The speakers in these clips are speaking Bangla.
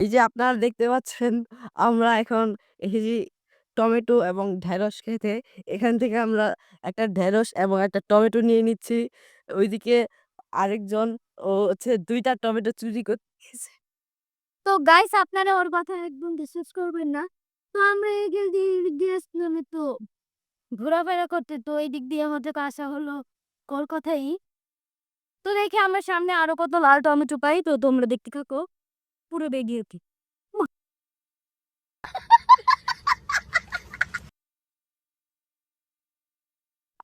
এই যে আপনারা দেখতে পাচ্ছেন আমরা এখন এসেছি টমেটো এবং ঢেঁড়স খেতে। এখান থেকে আমরা একটা ঢেঁড়স এবং একটা টমেটো নিয়ে নিচ্ছি। ওইদিকে আরেকজন ও হচ্ছে ২ টা টমেটো চুরি করতে গেছে। তো গাইস আপনারা ওর কথা একদম বিশ্বাস করবেন না। তো আমরা এদিক দিয়ে আসলাম একটু ঘোরাফেরা করতে। তো এই দিক দিয়ে হচ্ছে আসা হলো কলকাতায়। তো দেখি আমরা সামনে আরো কত লাল টমেটো পাই। তো তোমরা দেখতে থাকো পুরো ভিডিওটি।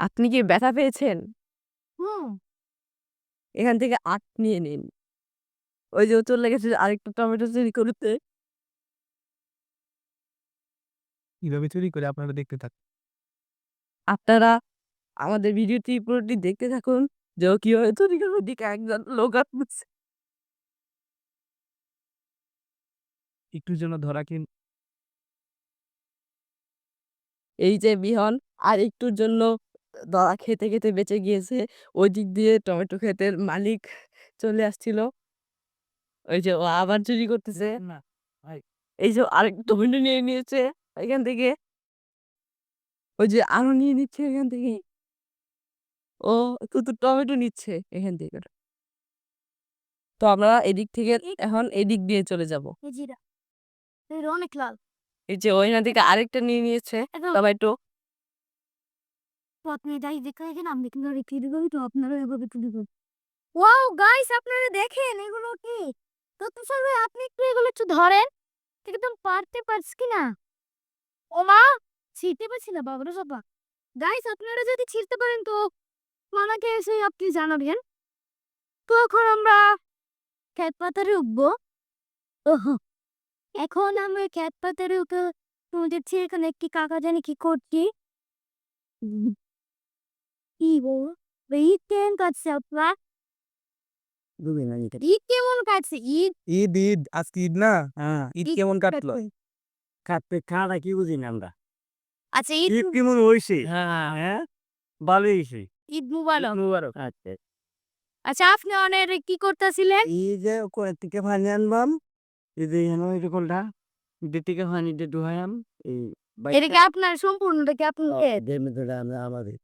আপনি কি ব্যথা পেয়েছেন? হুম। এখান থেকে আট নিয়ে নিন। ওই যে ও চলে গেছে আরেকটা টমেটো চুরি করতে। কিভাবে চুরি করে আপনারা দেখতে থাকুন। আপনারা আমাদের ভিডিওটি পুরোটি দেখতে থাকুন যে ও কিভাবে চুরি করে ওদিকে একজন লোক আসতেছে। একটুর জন্য ধরা এই যে বিহন আর একটুর জন্য ধরা খেতে, খেতে বেঁচে গিয়েছে। ওই দিক দিয়ে টমেটো ক্ষেতের মালিক চলে আসছিল। ওই যে ও আবার চুরি করতেছে। না ভাই, এই যে আরেক টমেটো নিয়ে নিয়েছে এখান থেকে। ওই যে আরো নিয়ে নিচ্ছে এখান থেকে। ও শুধু টমেটো নিচ্ছে এখান থেকে। তো আমরা এদিক থেকে এখন এদিক দিয়ে চলে যাব। এই জিরা এর অনেক লাল। এই যে ওইখান থেকে আরেকটা নিয়ে নিয়েছে এখন টমেটো। আপনি যাই দেখে এখানে আমি কিন্তু রেখে দেবো তো আপনারা এভাবে তুলে দেবেন। ওয়াও গাইস আপনারা দেখেন এগুলো কি? তো তুষার ভাই আপনি একটু এগুলো একটু ধরেন। একদম পারতে পারছ কিনা? ওমা! ছিঁড়তে পারছি না বাবারে বাবা। গাইস আপনারা যদি ছিঁড়তে পারেন তো আমাকে এসে আপনি জানাবেন। তো এখন আমরা ক্ষেত পাতারে উঠবো। ওহো! এখন আমরা ক্ষেত পাতারে উঠে দেখছি এখানে একটি কাকা জানি কি করছি। উম, কি গো? ঈদ কেমন কাটছে আপনার? ঈদ কেমন কাটছে? ঈদ ঈদ আজকে ঈদ না? ঈদ ঈদ কেমন কাটলো? কাটতে খাওয়াটা কি বুঝি না আমরা। আচ্ছা ঈদ ঈদ কেমন হইছে? হ্যাঁ, হ্যাঁ? ভালোই হইছে। ঈদ ঈদ মুবারক। মুবারক। আচ্ছা। আচ্ছা আপনি অনের কি করতেছিলেন? এই যে কয় থেকে পানি আনবাম, এই যে এখানে এরকমটা, ঈদের থেকে পানি দিয়ে ডুহাইয়াম, এই এটা কি বাইকটা আপনার সম্পূর্ণটা কি আপনার ক্ষেত? এদের মধ্যে আমরা আমাদের।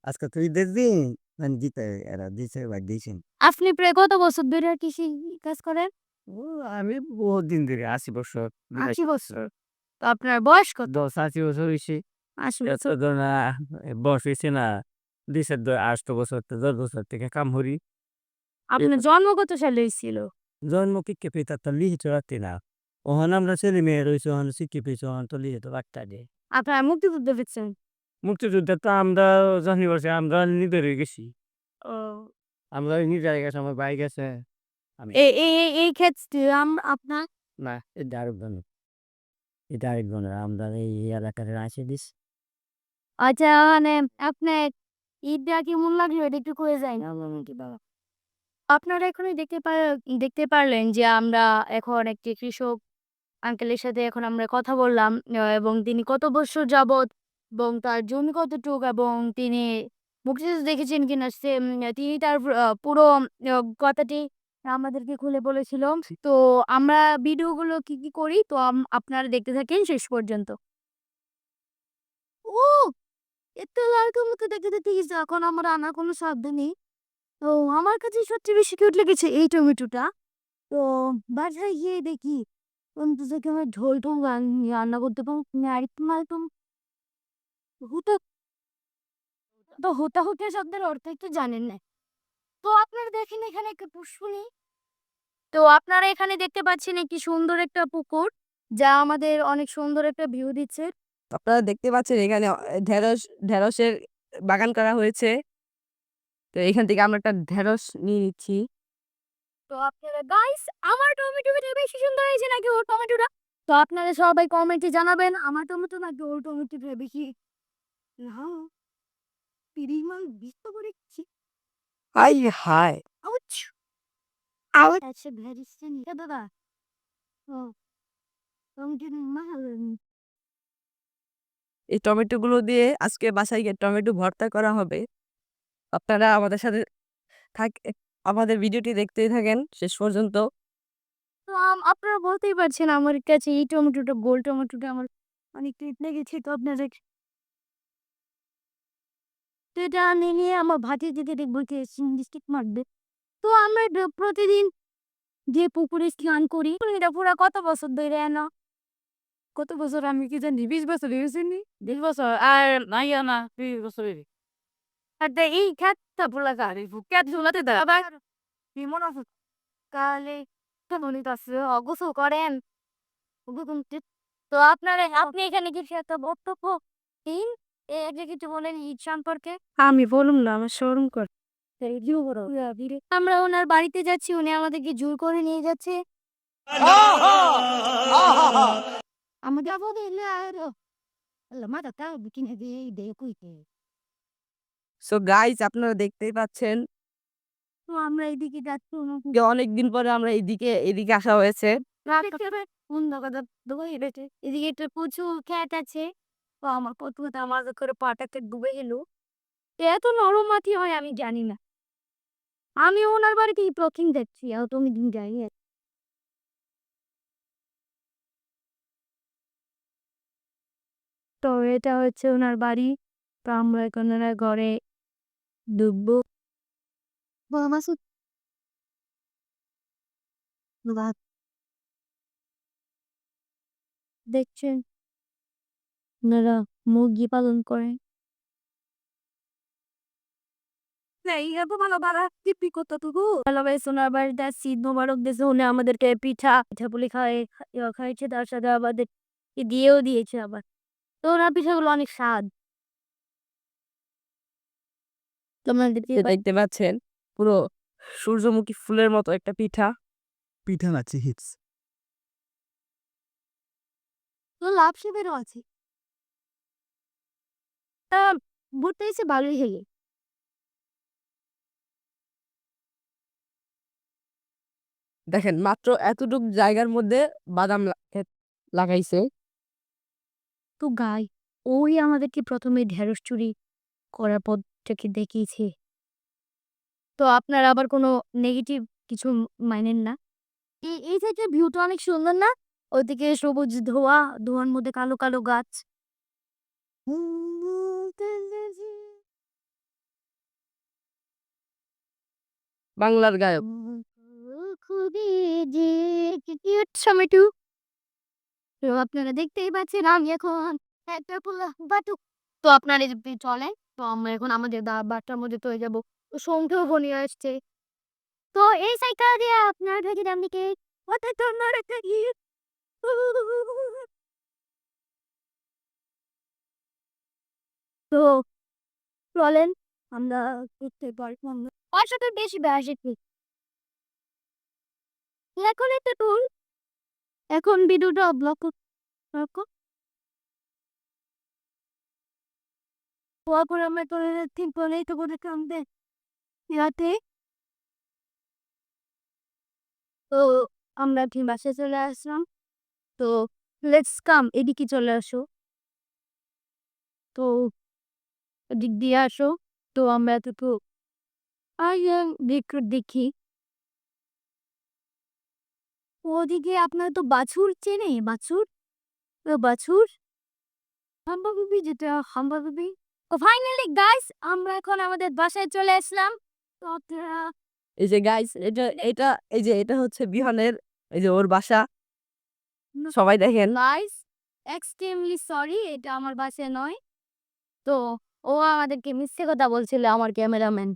আজকে তো ঈদের দিন, মানে দিতে এরা দিছে বা দিছেন। আপনি প্রায় কত বছর ধরে কৃষি কাজ করেন? ও আমি বহুত দিন ধরে ৮০ বছর, ৮০ ৮২ বছর। তো আপনার বয়স কত? ৮০ বছর হইছে। ৮০ এত বছর। ধর না বয়স হইছে না, দিছে ৮০ বছর তো ১০ বছর থেকে কাম করি। আপনার জন্ম কত সালে হইছিল? জন্ম কি পেতা তো লিখিত রাখতে না। ওখানে আমরা ছেলে মেয়ে রয়েছে, ওখানে শিক্ষি পেয়েছি, ওখানে তো লিখিত রাখতে দে। আপনার মুক্তিযুদ্ধ পেয়েছেন? মুক্তিযুদ্ধে তো আমরা জানি বলছি, আমরা নিজের হয়ে গেছি। ও আমরা নিজের গেছে, আমার ভাই গেছে, আমি এই ক্ষেত্রে আপনার না। এটা আরেকজনের, এটা আরেকজনের, আমরা এই এলাকার আসে দিস। আচ্ছা মানে আপনার ঈদটা কেমন লাগলো এটা একটু কয়ে যায় না কি বাবা? আপনারা এখনই দেখতে পারলেন যে আমরা এখন একটি কৃষক আঙ্কেলের সাথে এখন আমরা কথা বললাম এবং তিনি কত বছর যাবত এবং তার জমি কতটুক এবং তিনি মুক্তিযুদ্ধ দেখেছেন কিনা তিনি তার পুরো কথাটি আমাদেরকে খুলে বলেছিল। তো আমরা ভিডিওগুলো কি কি করি তো আপনারা দেখতে থাকেন শেষ পর্যন্ত। ও এত লাল টমেটো দেখতে দেখতে গেছে এখন আমার আনার কোনো শব্দ নেই। তো আমার কাছে সবচেয়ে বেশি কিউট লেগেছে এই টমেটোটা। তো বাসায় গিয়ে দেখি অন্তত থেকে আমার ঝোল টোল রান্না করতে পারবো আরেকটু মালটো হুটো তো হুটাহুটি শব্দের অর্থ একটু জানেন না। তো আপনারা দেখেন এখানে একটা পুষ্করিণী। তো আপনারা এখানে দেখতে পাচ্ছেন একটি সুন্দর একটা পুকুর যা আমাদের অনেক সুন্দর একটা ভিউ দিচ্ছে। আপনারা দেখতে পাচ্ছেন এখানে ঢেঁড়সের বাগান করা হয়েছে। তো এখান থেকে আমরা একটা ঢেঁড়স নিয়ে নিচ্ছি। তো আপনারা গাইস আমার টমেটোটা বেশি সুন্দর হয়েছে নাকি ওর টমেটোটা? তো আপনারা সবাই কমেন্টে জানাবেন আমার টমেটো নাকি ওর টমেটোটা বেশি না পরিমাণ বিস্ত করেছি। High high! Ouch! Ouch! That's a very funny. দাদা ও টমেটো না এই টমেটোগুলো দিয়ে আজকে বাসায় গিয়ে টমেটো ভর্তা করা হবে। আপনারা আমাদের সাথে থাক আমাদের ভিডিওটি দেখতেই থাকেন শেষ পর্যন্ত। তো আপনারা বলতেই পারছেন আমার কাছে এই টমেটোটা গোল টমেটোটা আমার অনেক টেস্ট লেগেছে তো আপনাদের তো এটা নিয়ে আমার ভাতের দিকে দেখবো চিংড়ি স্টিক মারবে তো আমরা প্রতিদিন যে পুকুরে স্নান করি এটা পুরা কত বছর ধরে না কত বছর আমি কি জানি 20 বছর হয়েছে নি 20 বছর আর নাইয়া না 20 বছর হয়েছে আর এই খেতটা পুরা গাড়ি ক্যাট ঝুলাতে দা আবার কি মনে আছে কালে মনে আছে গোসল করেন তো আপনি এখানে কিছু একটা বক্তব্য দিন এটা কিছু বলেন ঈদ সম্পর্কে আমি বলুম না আমার শরম কর আমরা ওনার বাড়িতে যাচ্ছি উনি আমাদেরকে জোর করে নিয়ে যাচ্ছে আমরা যাবো দিলে আর মাথা তা কিনে দিয়ে দিয়ে কুইতে সো গাইস আপনারা দেখতেই পাচ্ছেন তো আমরা এদিকে যাচ্ছি যে অনেকদিন পরে আমরা এদিকে আসা হয়েছে এদিকে একটা প্রচুর খ্যাত আছে তো আমার প্রথমে আমার করে পাটাকে ডুবে গেল এত নরম মাটি হয় আমি জানি না আমি ওনার বাড়িতে প্রথম যাচ্ছি আর তুমি দিন যাই তো এটা হচ্ছে ওনার বাড়ি তো আমরা এখন ওনার ঘরে ঢুকবো মাসুদ দেখছেন ওনারা মুরগি পালন করে সোনার বাড়িতে শীত মোবারক দেশে উনি আমাদেরকে পিঠা পুলি খাইছে তার সাথে আমাদের দিয়েও দিয়েছে আবার তো ওনার পিঠাগুলো অনেক স্বাদ তোমরা দেখতে পাচ্ছেন পুরো সূর্যমুখী ফুলের মতো একটা পিঠা পিঠা না চিহিটস তো লাভ শিবেরও আছে তা ঘুরতে এসে ভালোই হয়ে দেখেন মাত্র এতটুক জায়গার মধ্যে বাদাম ক্ষেত লাগাইছে তো গাই ওই আমাদেরকে প্রথমে ঢেঁড়স চুরি করার পথটাকে দেখিয়েছে তো আপনার আবার কোনো নেগেটিভ কিছু মানেন না এই সাইডের ভিউটা অনেক সুন্দর না ওইদিকে সবুজ ধোঁয়ার মধ্যে কালো কালো গাছ বাংলার গায়ক খুবই যে কিউট টমেটো তো আপনারা দেখতেই পাচ্ছেন আমি এখন একটা বাটু তো আপনারা যদি চলেন তো আমরা এখন আমাদের বাটার মধ্যে তো যাবো সঙ্গেও বনিয়ে আসছে তো এই সাইকেল দিয়ে আপনার ভেগে দাম দিকে তো চলেন আমরা করতে পারবো অসাথে বেশি বেশি এখন একটা টুল এখন ভিডিওটা ব্লক রাখো তারপর আমরা করে ঠিক বলেই তো করে কামবে রাতে তো আমরা ঠিক বাসে চলে আসলাম তো লেটস কাম এদিকে চলে আসো তো দিক দিয়ে আসো তো আমরা এতটুকু দেখি ওদিকে আপনার তো বাছুর চেনে বাছুর বাছুর হাম্বাবিবি যেটা হাম্বাবিবি তো ফাইনালি গাইস আমরা এখন আমাদের বাসায় চলে আসলাম তো আপনারা এই যে গাইস এটা হচ্ছে বিহানের এই যে ওর বাসা সবাই দেখেন গাইস এক্সট্রিমলি সরি এটা আমার বাসায় নয় তো ও আমাদেরকে মিথ্যে কথা বলছিল আমার ক্যামেরাম্যান